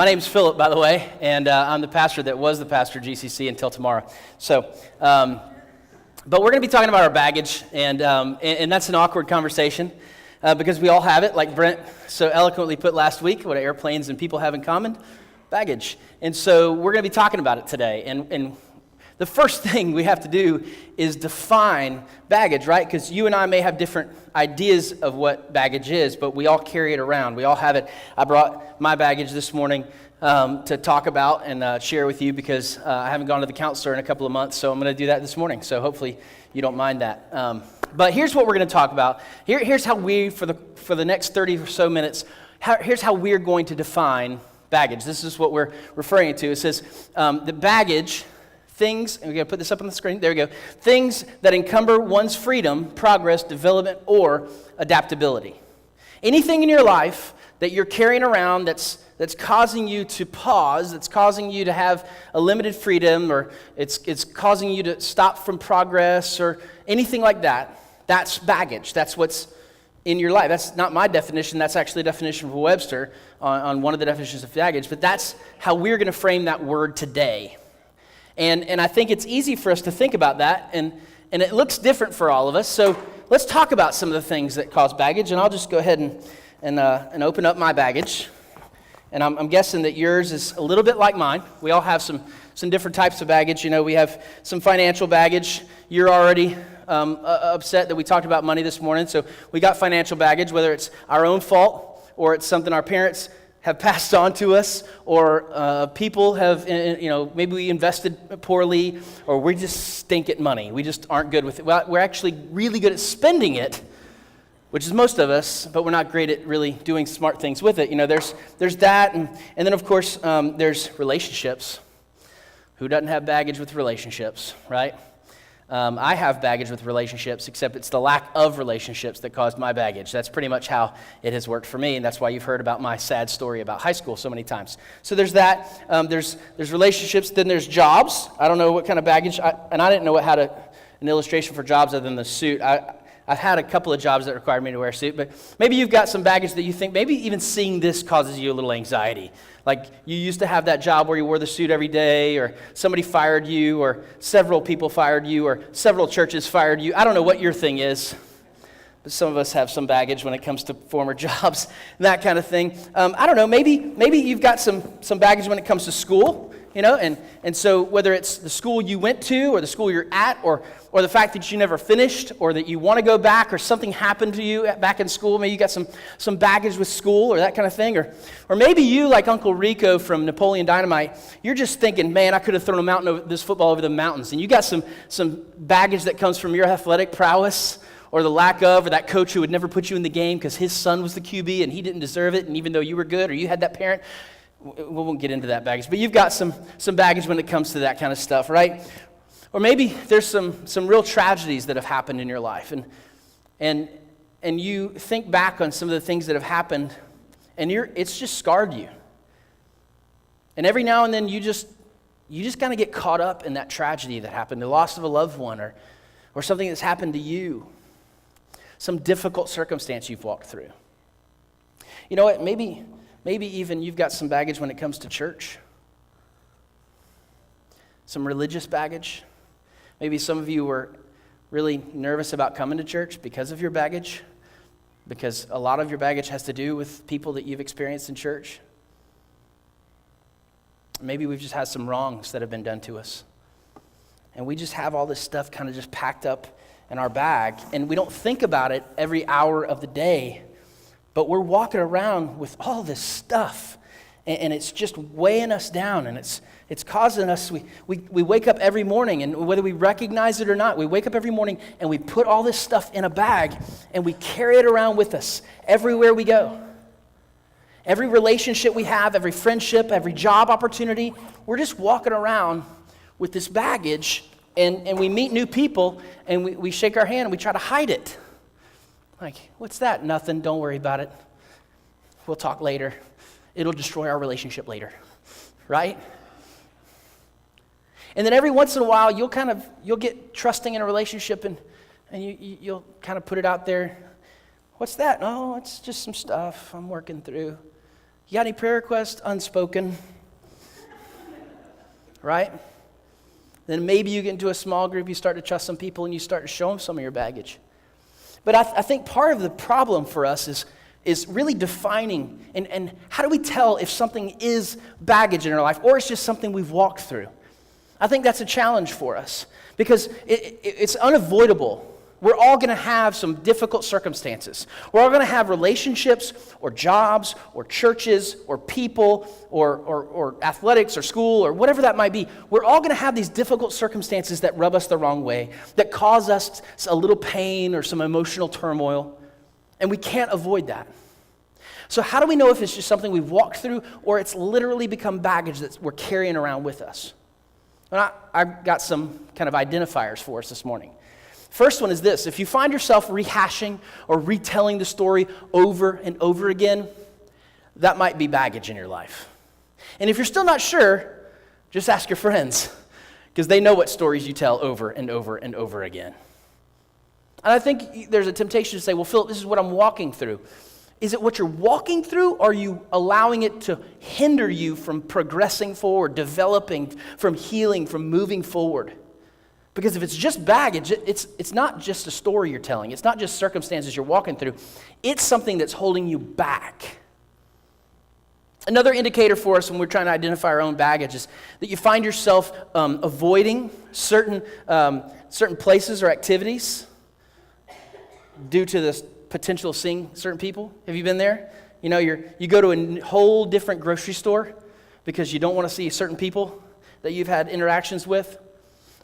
My name's Philip, by the way, and I'm the pastor that was the pastor at GCC until tomorrow. So, but we're going to be talking about our baggage, and that's an awkward conversation because we all have it, like Brent so eloquently put last week, what airplanes and people have in common? Baggage. And so we're going to be talking about it today, and the first thing we have to do is define baggage, right? Because you and I may have different ideas of what baggage is, but we all carry it around. We all have it. I brought my baggage this morning to talk about and share with you because I haven't gone to the counselor in a couple of months, so I'm going to do that this morning. So hopefully you don't mind that. But here's what we're going to talk about. Here's how we, for the next 30 or so minutes, here's how we're going to define baggage. This is what we're referring to. It says the baggage... things, and we're going to put this up on the screen, there we go, things that encumber one's freedom, progress, development, or adaptability. Anything in your life that you're carrying around that's causing you to pause, that's causing you to have a limited freedom, or it's causing you to stop from progress, or anything like that, that's baggage. That's what's in your life. That's not my definition, that's actually a definition from Webster on one of the definitions of baggage, but that's how we're going to frame that word today. And I think it's easy for us to think about that, and it looks different for all of us. So let's talk about some of the things that cause baggage, and I'll just go ahead and open up my baggage. And I'm guessing that yours is a little bit like mine. We all have some different types of baggage. You know, we have some financial baggage. You're already upset that we talked about money this morning, so we got financial baggage, whether it's our own fault or it's something our parents have passed on to us, or people have, maybe we invested poorly, or we just stink at money. We just aren't good with it. Well, we're actually really good at spending it, which is most of us, but we're not great at really doing smart things with it. You know, there's that, and then of course there's relationships. Who doesn't have baggage with relationships, right? I have baggage with relationships, except it's the lack of relationships that caused my baggage. That's pretty much how it has worked for me, and that's why you've heard about my sad story about high school so many times. So there's that. There's relationships. Then there's jobs. I don't know what kind of baggage, and I didn't know an illustration for jobs other than the suit. I've had a couple of jobs that required me to wear a suit, but maybe you've got some baggage that you think, maybe even seeing this causes you a little anxiety. Like you used to have that job where you wore the suit every day, or somebody fired you, or several people fired you, or several churches fired you. I don't know what your thing is, but some of us have some baggage when it comes to former jobs and that kind of thing. I don't know, maybe you've got some baggage when it comes to school, you know, and so whether it's the school you went to, or the school you're at, or the fact that you never finished, or that you want to go back, or something happened to you back in school, maybe you got some baggage with school, or that kind of thing, or maybe you, like Uncle Rico from Napoleon Dynamite, you're just thinking, man, I could have thrown this football over the mountains, and you got some baggage that comes from your athletic prowess, or the lack of, or that coach who would never put you in the game because his son was the QB and he didn't deserve it, and even though you were good, or you had that parent. We won't get into that baggage, but you've got some baggage when it comes to that kind of stuff, right? Or maybe there's some real tragedies that have happened in your life, and you think back on some of the things that have happened, and it's just scarred you. And every now and then you just kind of get caught up in that tragedy that happened, the loss of a loved one, or something that's happened to you, some difficult circumstance you've walked through. You know what? Maybe even you've got some baggage when it comes to church. Some religious baggage. Maybe some of you were really nervous about coming to church because of your baggage, because a lot of your baggage has to do with people that you've experienced in church. Maybe we've just had some wrongs that have been done to us, and we just have all this stuff kind of just packed up in our bag, and we don't think about it every hour of the day, but we're walking around with all this stuff, and it's just weighing us down, and it's causing us, we wake up every morning, and whether we recognize it or not, we wake up every morning and we put all this stuff in a bag, and we carry it around with us everywhere we go. Every relationship we have, every friendship, every job opportunity, we're just walking around with this baggage, and we meet new people, and we shake our hand, and we try to hide it. Like, what's that? Nothing, don't worry about it. We'll talk later. It'll destroy our relationship later, right? And then every once in a while, you'll get trusting in a relationship, and you'll kind of put it out there. What's that? Oh, it's just some stuff I'm working through. You got any prayer requests unspoken? Right? Then maybe you get into a small group, you start to trust some people, and you start to show them some of your baggage. But I think part of the problem for us is really defining, and how do we tell if something is baggage in our life, or it's just something we've walked through? I think that's a challenge for us, because it's unavoidable. We're all going to have some difficult circumstances. We're all going to have relationships or jobs or churches or people or athletics or school or whatever that might be. We're all going to have these difficult circumstances that rub us the wrong way, that cause us a little pain or some emotional turmoil, and we can't avoid that. So how do we know if it's just something we've walked through or it's literally become baggage that we're carrying around with us? And I've got some kind of identifiers for us this morning. First one is this: if you find yourself rehashing or retelling the story over and over again, that might be baggage in your life. And if you're still not sure, just ask your friends, because they know what stories you tell over and over and over again. And I think there's a temptation to say, well, Philip, this is what I'm walking through. Is it what you're walking through, or are you allowing it to hinder you from progressing forward, developing, from healing, from moving forward? Because if it's just baggage, it's not just a story you're telling. It's not just circumstances you're walking through. It's something that's holding you back. Another indicator for us when we're trying to identify our own baggage is that you find yourself avoiding certain places or activities due to the potential of seeing certain people. Have you been there? You know, you go to a whole different grocery store because you don't want to see certain people that you've had interactions with.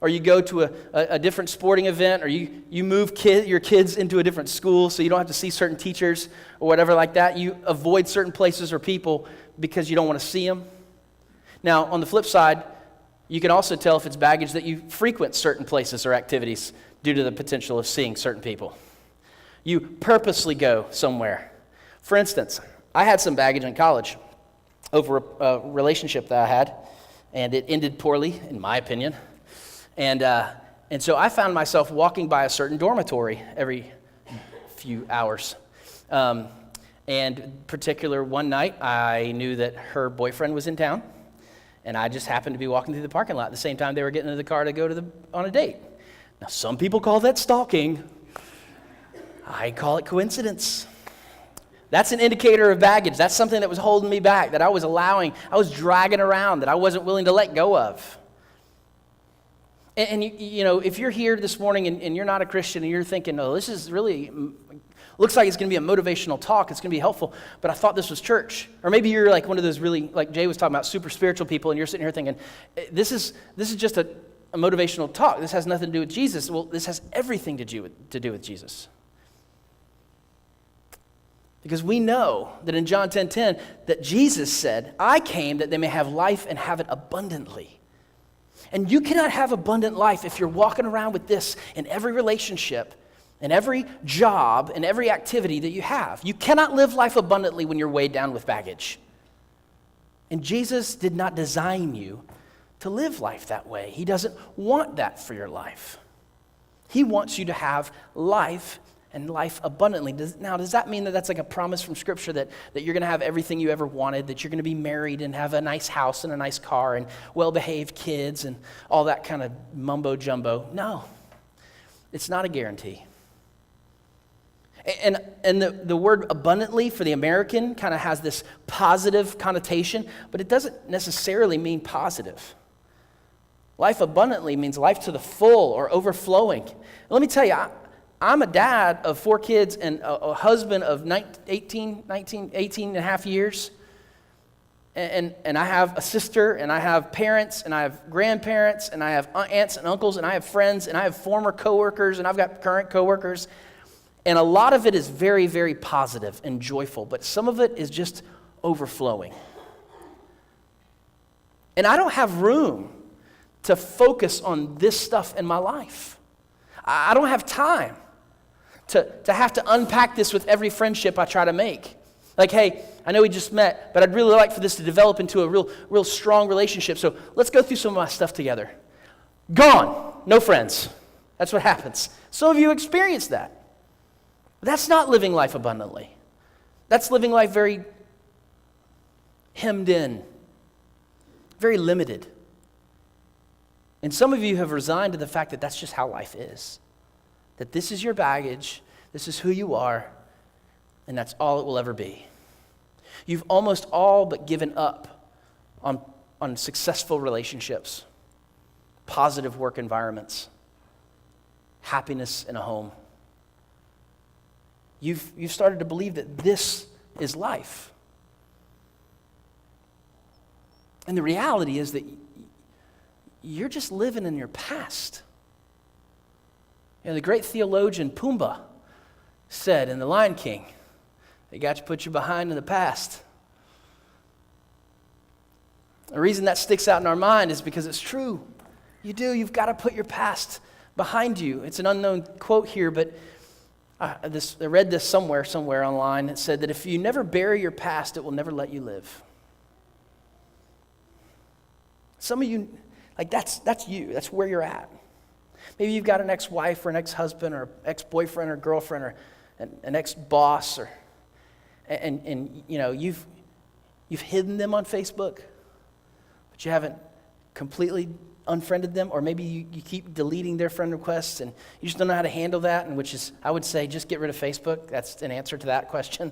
Or you go to a different sporting event, or you move your kids into a different school so you don't have to see certain teachers or whatever like that. You avoid certain places or people because you don't want to see them. Now, on the flip side, you can also tell if it's baggage that you frequent certain places or activities due to the potential of seeing certain people. You purposely go somewhere. For instance, I had some baggage in college over a relationship that I had, and it ended poorly, in my opinion. And so I found myself walking by a certain dormitory every few hours. And particular one night, I knew that her boyfriend was in town, and I just happened to be walking through the parking lot at the same time they were getting into the car to go on a date. Now, some people call that stalking. I call it coincidence. That's an indicator of baggage. That's something that was holding me back, that I was dragging around, that I wasn't willing to let go of. And you know, if you're here this morning and you're not a Christian and you're thinking, oh, this is really, looks like it's going to be a motivational talk, it's going to be helpful, but I thought this was church. Or maybe you're like one of those really, like Jay was talking about, super spiritual people, and you're sitting here thinking, this is just a motivational talk. This has nothing to do with Jesus. Well, this has everything to do with Jesus. Because we know that in John 10:10, that Jesus said, I came that they may have life and have it abundantly. And you cannot have abundant life if you're walking around with this in every relationship, in every job, in every activity that you have. You cannot live life abundantly when you're weighed down with baggage. And Jesus did not design you to live life that way. He doesn't want that for your life. He wants you to have life and life abundantly. Now, does that mean that that's like a promise from Scripture that you're going to have everything you ever wanted, that you're going to be married and have a nice house and a nice car and well-behaved kids and all that kind of mumbo-jumbo? No, it's not a guarantee. And the word abundantly for the American kind of has this positive connotation, but it doesn't necessarily mean positive. Life abundantly means life to the full or overflowing. And let me tell you, I'm a dad of 4 kids and a husband of 18 and a half years. And I have a sister, and I have parents, and I have grandparents, and I have aunts and uncles, and I have friends, and I have former coworkers, and I've got current coworkers. And a lot of it is very, very positive and joyful, but some of it is just overflowing. And I don't have room to focus on this stuff in my life. I don't have time to have to unpack this with every friendship I try to make. Like, hey, I know we just met, but I'd really like for this to develop into a real strong relationship, so let's go through some of my stuff together. Gone. No friends. That's what happens. Some of you experience that. That's not living life abundantly. That's living life very hemmed in, very limited. And some of you have resigned to the fact that that's just how life is. That this is your baggage, this is who you are, and that's all it will ever be. You've almost all but given up on successful relationships, positive work environments, happiness in a home. You've started to believe that this is life. And the reality is that you're just living in your past. The great theologian Pumbaa said in The Lion King, "They got to put you behind in the past." The reason that sticks out in our mind is because it's true. You do. You've got to put your past behind you. It's an unknown quote here, but I read this somewhere online. It said that if you never bury your past, it will never let you live. Some of you, that's you. That's where you're at. Maybe you've got an ex-wife or an ex-husband or ex-boyfriend or girlfriend or an ex-boss, and you've hidden them on Facebook, but you haven't completely unfriended them, or maybe you keep deleting their friend requests and you just don't know how to handle that, and which is, I would say, just get rid of Facebook. That's an answer to that question.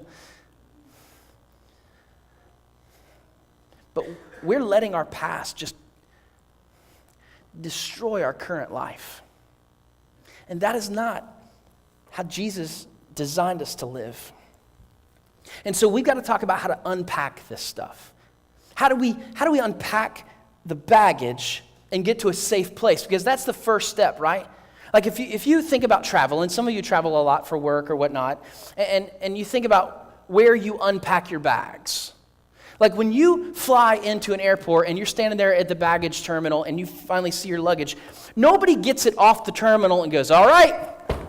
But we're letting our past just destroy our current life. And that is not how Jesus designed us to live. And so we've got to talk about how to unpack this stuff. How do we unpack the baggage and get to a safe place? Because that's the first step, right? Like if you think about travel, and some of you travel a lot for work or whatnot, and you think about where you unpack your bags. Like when you fly into an airport and you're standing there at the baggage terminal and you finally see your luggage, nobody gets it off the terminal and goes, "All right,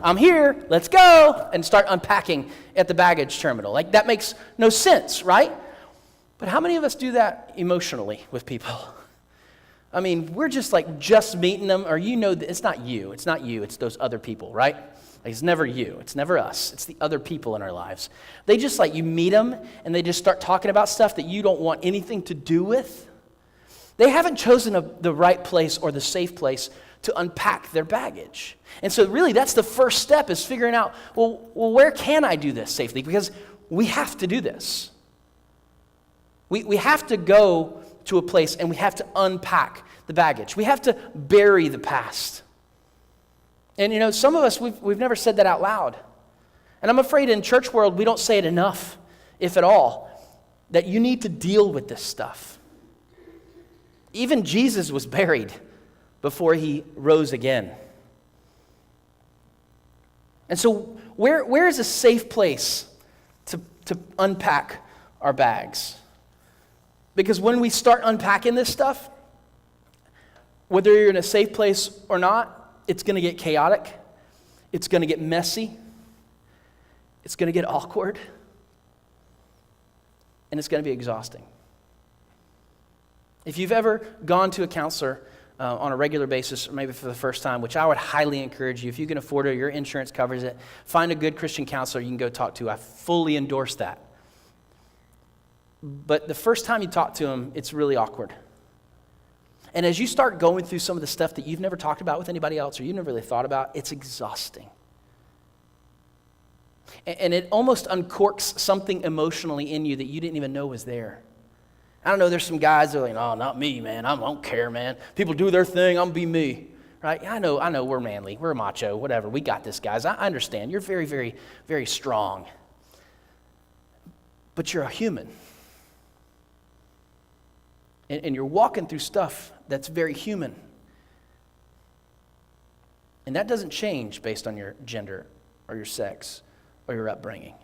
I'm here, let's go," and start unpacking at the baggage terminal. Like that makes no sense, right? But how many of us do that emotionally with people? I mean, we're just meeting them, or it's not you, it's those other people, right? It's never you, it's never us, it's the other people in our lives. They just you meet them and they just start talking about stuff that you don't want anything to do with. They haven't chosen the right place or the safe place to unpack their baggage. And so really that's the first step, is figuring out, well, where can I do this safely? Because we have to do this. We have to go to a place and we have to unpack the baggage. We have to bury the past. And some of us, we've never said that out loud. And I'm afraid in church world, we don't say it enough, if at all, that you need to deal with this stuff. Even Jesus was buried before he rose again. And so where is a safe place to unpack our bags? Because when we start unpacking this stuff, whether you're in a safe place or not, it's going to get chaotic, it's going to get messy, it's going to get awkward, and it's going to be exhausting. If you've ever gone to a counselor on a regular basis, or maybe for the first time, which I would highly encourage you, if you can afford it, your insurance covers it, find a good Christian counselor you can go talk to. I fully endorse that. But the first time you talk to them, it's really awkward. And as you start going through some of the stuff that you've never talked about with anybody else or you've never really thought about, it's exhausting. And it almost uncorks something emotionally in you that you didn't even know was there. I don't know, there's some guys that are like, "Oh, not me, man. I don't care, man. People do their thing, I'm be me." Right? I know we're manly, we're macho, whatever. We got this, guys. I understand. You're very, very, very strong. But you're a human. And you're walking through stuff that's very human. And that doesn't change based on your gender or your sex or your upbringing.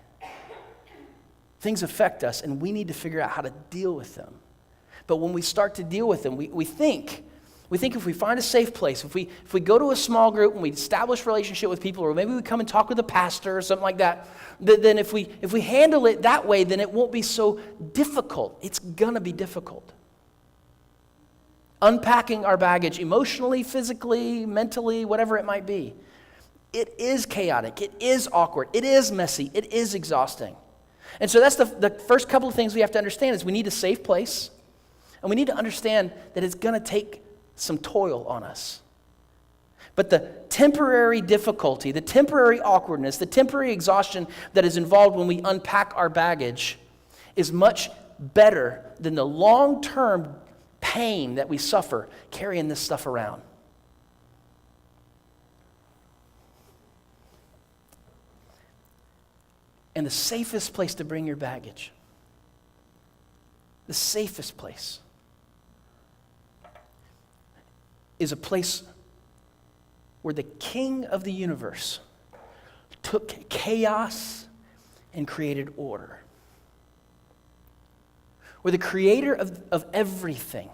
Things affect us, and we need to figure out how to deal with them. But when we start to deal with them, we think if we find a safe place, if we go to a small group and we establish a relationship with people, or maybe we come and talk with a pastor or something like that, then if we handle it that way, then it won't be so difficult. It's gonna be difficult. Unpacking our baggage emotionally, physically, mentally, whatever it might be. It is chaotic. It is awkward. It is messy. It is exhausting. And so that's the first couple of things we have to understand is we need a safe place, and we need to understand that it's going to take some toil on us. But the temporary difficulty, the temporary awkwardness, the temporary exhaustion that is involved when we unpack our baggage is much better than the long-term pain that we suffer carrying this stuff around. And the safest place to bring your baggage, the safest place, is a place where the King of the universe took chaos and created order. Where the creator of everything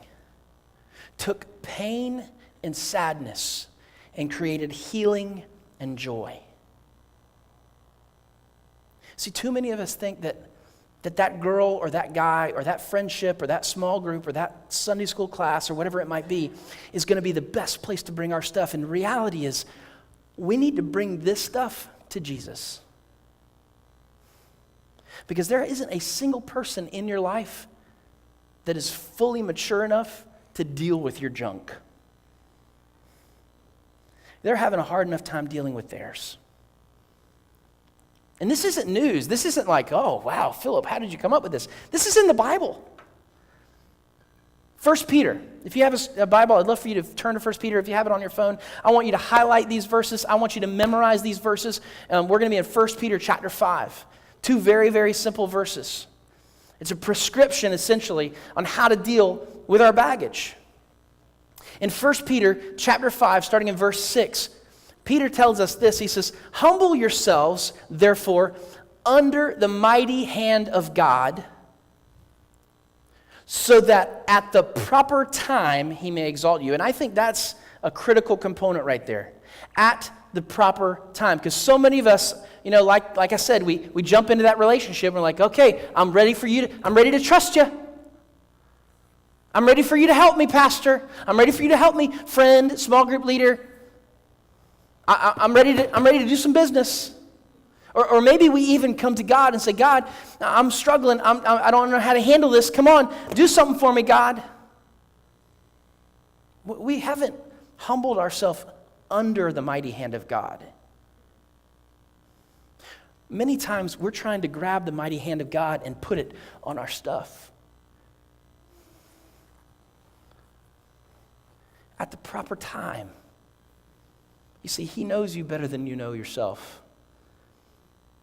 took pain and sadness and created healing and joy. See, too many of us think that girl or that guy or that friendship or that small group or that Sunday school class or whatever it might be is going to be the best place to bring our stuff. And the reality is we need to bring this stuff to Jesus. Because there isn't a single person in your life that is fully mature enough to deal with your junk. They're having a hard enough time dealing with theirs. And this isn't news. This isn't like, oh, wow, Philip, how did you come up with this? This is in the Bible. 1 Peter. If you have a Bible, I'd love for you to turn to 1 Peter. If you have it on your phone, I want you to highlight these verses. I want you to memorize these verses. We're going to be in 1 Peter chapter 5. Two very, very simple verses. It's a prescription, essentially, on how to deal with our baggage. In 1 Peter chapter 5, starting in verse 6, Peter tells us this. He says, "Humble yourselves, therefore, under the mighty hand of God, so that at the proper time he may exalt you." And I think that's a critical component right there. At the proper time. Because so many of us, like I said, we jump into that relationship and we're like, okay, I'm ready to trust you. I'm ready for you to help me, pastor. I'm ready for you to help me, friend, small group leader. I'm ready to do some business. Or maybe we even come to God and say, God, I'm struggling. I don't know how to handle this. Come on, do something for me, God. We haven't humbled ourselves under the mighty hand of God. Many times we're trying to grab the mighty hand of God and put it on our stuff. At the proper time. You see, he knows you better than you know yourself.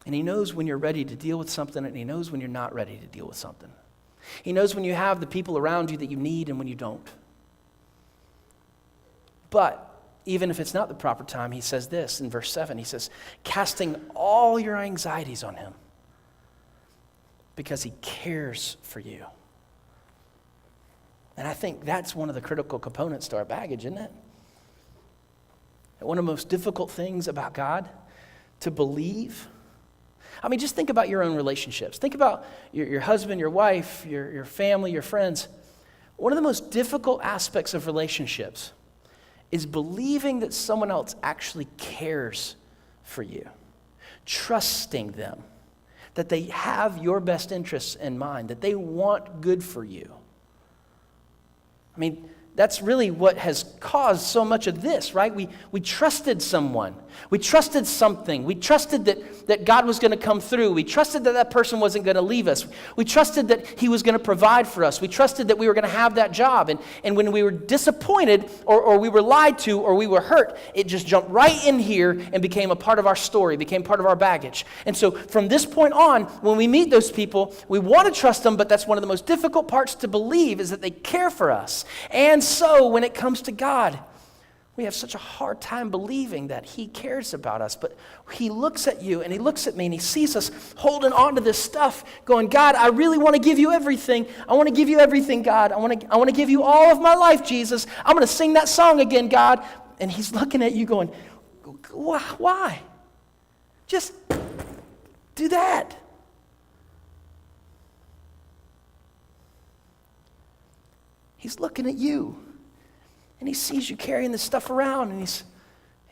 And he knows when you're ready to deal with something, and he knows when you're not ready to deal with something. He knows when you have the people around you that you need and when you don't. But even if it's not the proper time, he says this in verse 7. He says, casting all your anxieties on him because he cares for you. And I think that's one of the critical components to our baggage, isn't it? One of the most difficult things about God, to believe. I mean, just think about your own relationships. Think about your husband, your wife, your family, your friends. One of the most difficult aspects of relationships is believing that someone else actually cares for you. Trusting them, that they have your best interests in mind, that they want good for you. I mean, that's really what has caused so much of this, right? We trusted someone. We trusted something. We trusted that God was going to come through. We trusted that person wasn't going to leave us. We trusted that he was going to provide for us. We trusted that we were going to have that job. And when we were disappointed or we were lied to or we were hurt, it just jumped right in here and became a part of our story, became part of our baggage. And so from this point on, when we meet those people, we want to trust them, but that's one of the most difficult parts to believe is that they care for us. And so when it comes to God, we have such a hard time believing that he cares about us. But he looks at you and he looks at me and he sees us holding on to this stuff going, God, I really want to give you everything. I want to give you everything, God. I want to give you all of my life, Jesus. I'm going to sing that song again, God. And he's looking at you going, why? Just do that. He's looking at you. And he sees you carrying this stuff around, and he's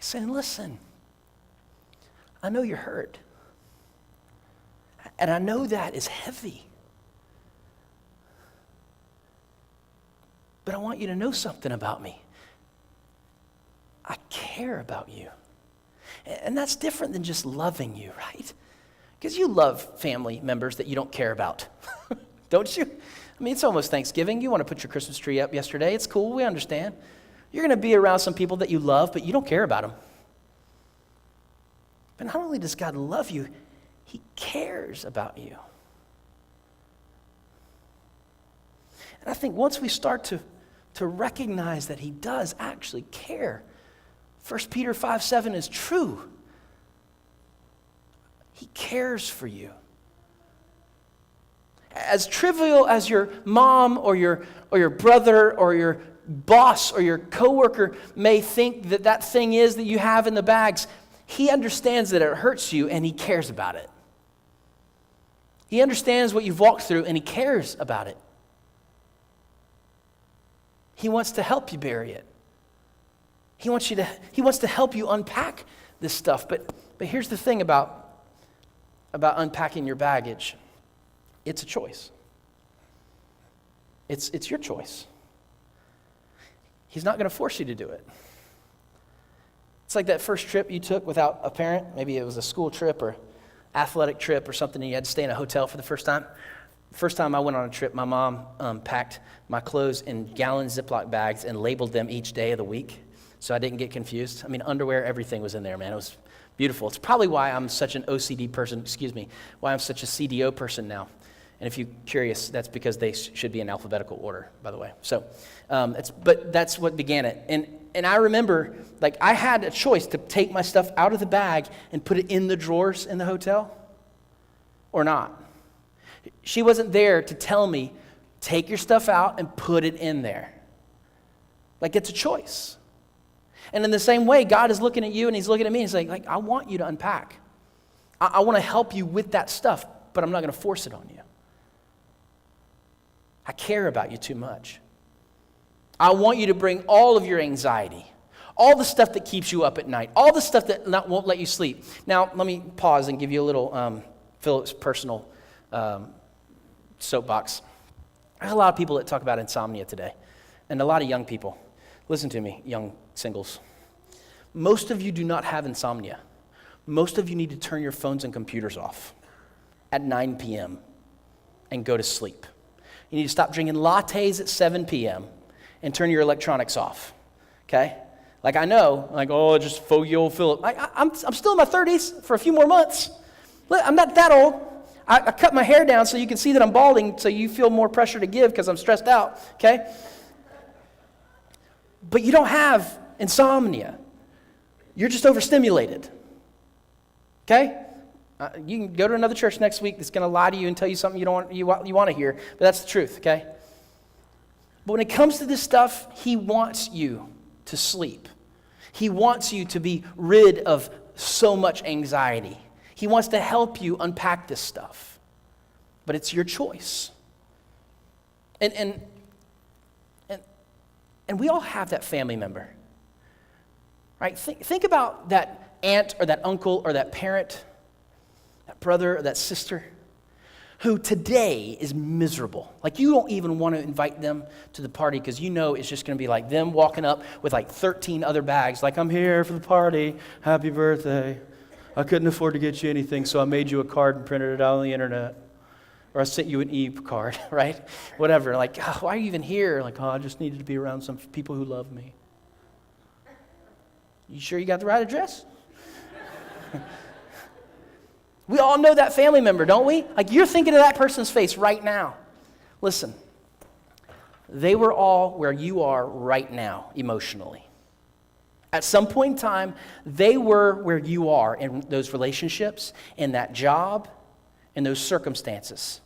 saying, listen, I know you're hurt. And I know that is heavy. But I want you to know something about me. I care about you. And that's different than just loving you, right? Because you love family members that you don't care about, don't you? I mean, it's almost Thanksgiving. You want to put your Christmas tree up yesterday. It's cool. We understand. You're going to be around some people that you love, but you don't care about them. But not only does God love you, he cares about you. And I think once we start to recognize that he does actually care, 1 Peter 5:7 is true. He cares for you. As trivial as your mom or your brother or your boss or your coworker may think that thing is that you have in the bags, he understands that it hurts you and he cares about it. He understands what you've walked through and he cares about it. He wants to help you bury it. He wants to help you unpack this stuff. But here's the thing about unpacking your baggage. It's a choice. It's your choice. He's not going to force you to do it. It's like that first trip you took without a parent. Maybe it was a school trip or athletic trip or something, and you had to stay in a hotel for the first time. First time I went on a trip, my mom packed my clothes in gallon Ziploc bags and labeled them each day of the week so I didn't get confused. I mean, underwear, everything was in there, man. It was beautiful. It's probably why I'm such an OCD person, why I'm such a CDO person now. And if you're curious, that's because they should be in alphabetical order, by the way. So, but that's what began it. And I remember, like, I had a choice to take my stuff out of the bag and put it in the drawers in the hotel or not. She wasn't there to tell me, take your stuff out and put it in there. Like, it's a choice. And in the same way, God is looking at you and he's looking at me and he's like, I want you to unpack. I want to help you with that stuff, but I'm not going to force it on you. I care about you too much. I want you to bring all of your anxiety, all the stuff that keeps you up at night, all the stuff that won't let you sleep. Now, let me pause and give you a little Philip's personal soapbox. There's a lot of people that talk about insomnia today, and a lot of young people. Listen to me, young singles. Most of you do not have insomnia. Most of you need to turn your phones and computers off at 9 p.m. and go to sleep. You need to stop drinking lattes at 7 p.m. and turn your electronics off, okay? Like, I know, like, oh, just fogey old Philip. I'm still in my 30s for a few more months. I'm not that old. I cut my hair down so you can see that I'm balding, so you feel more pressure to give because I'm stressed out, okay? But you don't have insomnia. You're just overstimulated, okay? You can go to another church next week that's going to lie to you and tell you something you want to hear, but that's the truth, okay? But when it comes to this stuff, he wants you to sleep. He wants you to be rid of so much anxiety. He wants to help you unpack this stuff. But it's your choice. And we all have that family member, right? Think about that aunt or that uncle or that parent, that brother or that sister, who today is miserable. Like, you don't even want to invite them to the party because you know it's just going to be like them walking up with like 13 other bags, like, I'm here for the party, happy birthday. I couldn't afford to get you anything, so I made you a card and printed it out on the internet. Or I sent you an e-card, right? Whatever. Like, oh, why are you even here? Like, oh, I just needed to be around some people who love me. You sure you got the right address? We all know that family member, don't we? Like, you're thinking of that person's face right now. Listen, they were all where you are right now emotionally. At some point in time, they were where you are in those relationships, in that job, in those circumstances.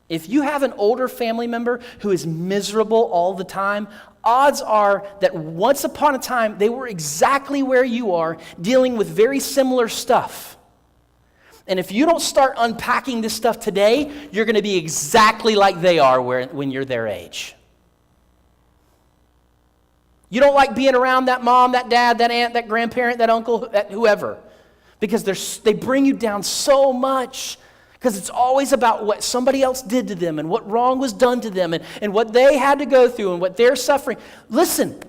If you have an older family member who is miserable all the time, odds are that once upon a time, they were exactly where you are, dealing with very similar stuff. And if you don't start unpacking this stuff today, you're going to be exactly like they are when you're their age. You don't like being around that mom, that dad, that aunt, that grandparent, that uncle, that whoever. because they bring you down so much, because it's always about what somebody else did to them and what wrong was done to them and what they had to go through and what they're suffering. Listen,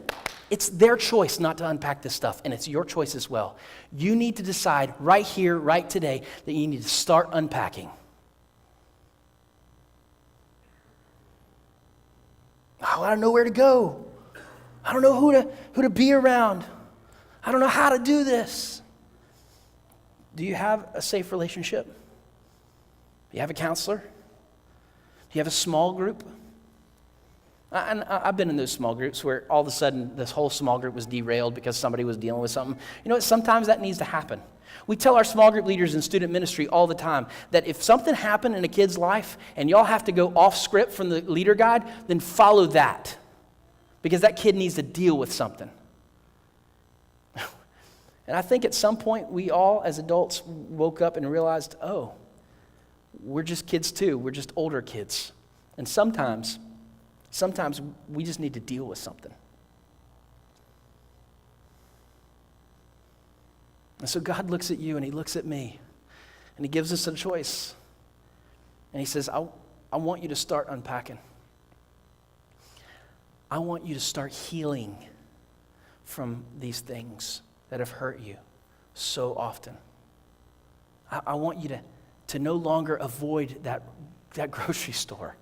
it's their choice not to unpack this stuff, and it's your choice as well. You need to decide right here, right today, that you need to start unpacking. Oh, I don't know where to go. I don't know who to be around. I don't know how to do this. Do you have a safe relationship? Do you have a counselor? Do you have a small group? I've been in those small groups where all of a sudden this whole small group was derailed because somebody was dealing with something. You know what? Sometimes that needs to happen. We tell our small group leaders in student ministry all the time that if something happened in a kid's life and y'all have to go off script from the leader guide, then follow that, because that kid needs to deal with something. And I think at some point we all as adults woke up and realized, oh, we're just kids too. We're just older kids. And sometimes we just need to deal with something. And so God looks at you and he looks at me and he gives us a choice. And he says, I want you to start unpacking. I want you to start healing from these things that have hurt you so often. I want you to no longer avoid that grocery store.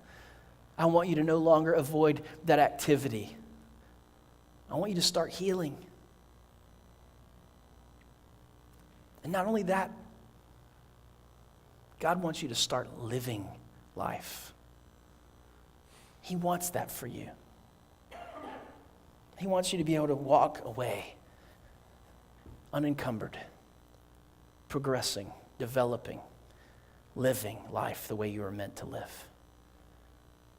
I want you to no longer avoid that activity. I want you to start healing. And not only that, God wants you to start living life. He wants that for you. He wants you to be able to walk away unencumbered, progressing, developing, living life the way you were meant to live.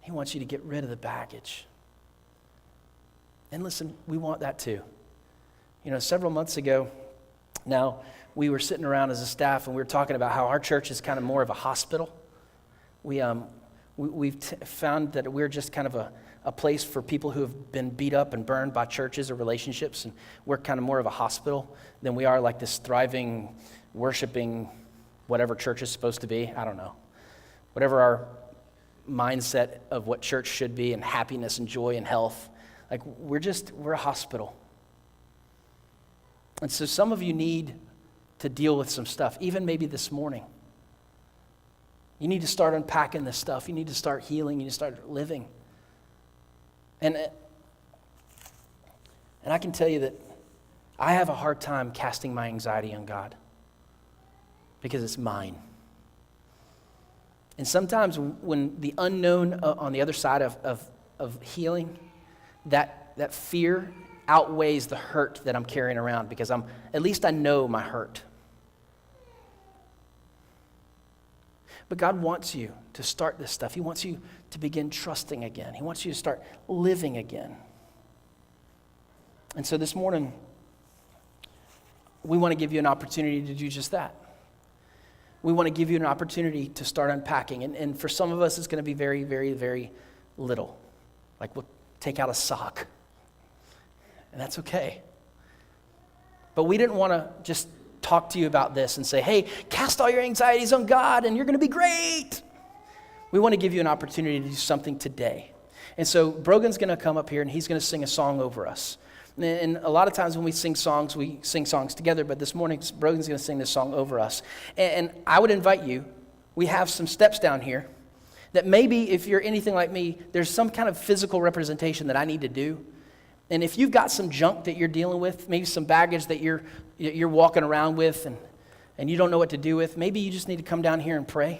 He wants you to get rid of the baggage. And listen, we want that too. You know, several months ago now, we were sitting around as a staff and we were talking about how our church is kind of more of a hospital. We've found that we're just kind of a place for people who have been beat up and burned by churches or relationships, and we're kind of more of a hospital than we are like this thriving, worshiping, whatever church is supposed to be. I don't know. Whatever our mindset of what church should be, and happiness and joy and health. Like we're a hospital. And so some of you need to deal with some stuff, even maybe this morning. You need to start unpacking this stuff. You need to start healing. You need to start living. And I can tell you that I have a hard time casting my anxiety on God because it's mine. And sometimes when the unknown on the other side of healing, that fear outweighs the hurt that I'm carrying around, because at least I know my hurt. But God wants you to start this stuff. He wants you to begin trusting again. He wants you to start living again. And so this morning, we want to give you an opportunity to do just that. We want to give you an opportunity to start unpacking. And for some of us, it's going to be very, very, very little. Like we'll take out a sock. And that's okay. But we didn't want to just talk to you about this and say, hey, cast all your anxieties on God and you're going to be great. We want to give you an opportunity to do something today. And so Brogan's going to come up here and he's going to sing a song over us. And a lot of times when we sing songs together, but this morning Brogan's going to sing this song over us. And I would invite you, we have some steps down here that maybe if you're anything like me, there's some kind of physical representation that I need to do. And if you've got some junk that you're dealing with, maybe some baggage that you're walking around with and you don't know what to do with, maybe you just need to come down here and pray.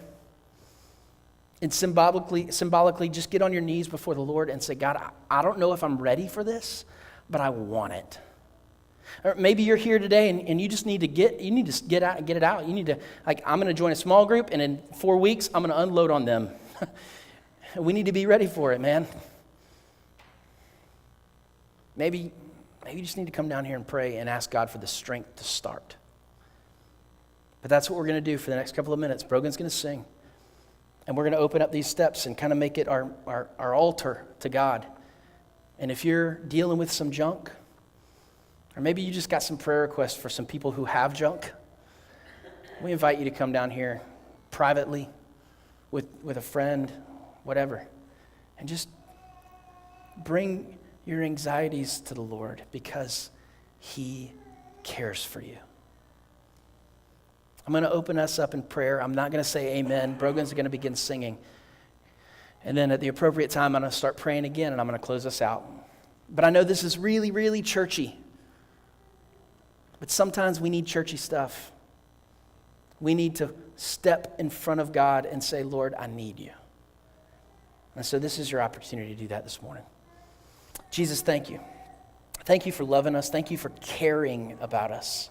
And symbolically just get on your knees before the Lord and say, God, I don't know if I'm ready for this, but I want it. Or maybe you're here today and you just need to get out and get it out. You need to, I'm going to join a small group, and in 4 weeks, I'm going to unload on them. We need to be ready for it, man. Maybe you just need to come down here and pray and ask God for the strength to start. But that's what we're going to do for the next couple of minutes. Brogan's going to sing. And we're going to open up these steps and kind of make it our altar to God. And if you're dealing with some junk, or maybe you just got some prayer requests for some people who have junk, we invite you to come down here privately with a friend, whatever, and just bring your anxieties to the Lord because he cares for you. I'm going to open us up in prayer. I'm not going to say amen. Brogan's going to begin singing. And then at the appropriate time, I'm going to start praying again, and I'm going to close us out. But I know this is really, really churchy. But sometimes we need churchy stuff. We need to step in front of God and say, Lord, I need you. And so this is your opportunity to do that this morning. Jesus, thank you. Thank you for loving us. Thank you for caring about us.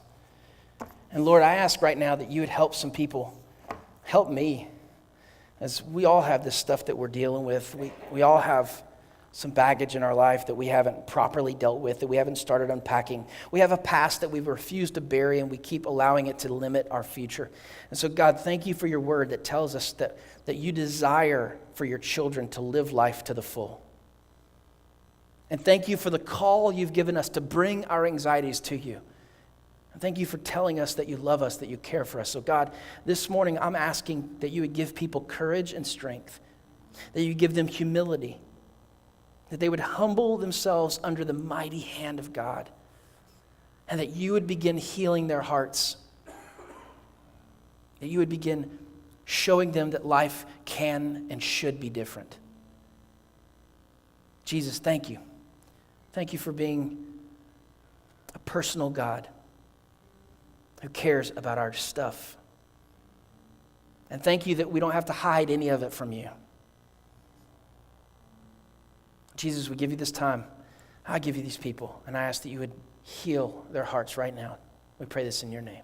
And Lord, I ask right now that you would help some people. Help me. As we all have this stuff that we're dealing with. We all have some baggage in our life that we haven't properly dealt with, that we haven't started unpacking. We have a past that we've refused to bury, and we keep allowing it to limit our future. And so, God, thank you for your word that tells us that you desire for your children to live life to the full. And thank you for the call you've given us to bring our anxieties to you. And thank you for telling us that you love us, that you care for us. So God, this morning I'm asking that you would give people courage and strength, that you give them humility, that they would humble themselves under the mighty hand of God, and that you would begin healing their hearts, that you would begin showing them that life can and should be different. Jesus, thank you. Thank you for being a personal God who cares about our stuff. And thank you that we don't have to hide any of it from you. Jesus, we give you this time. I give you these people, and I ask that you would heal their hearts right now. We pray this in your name.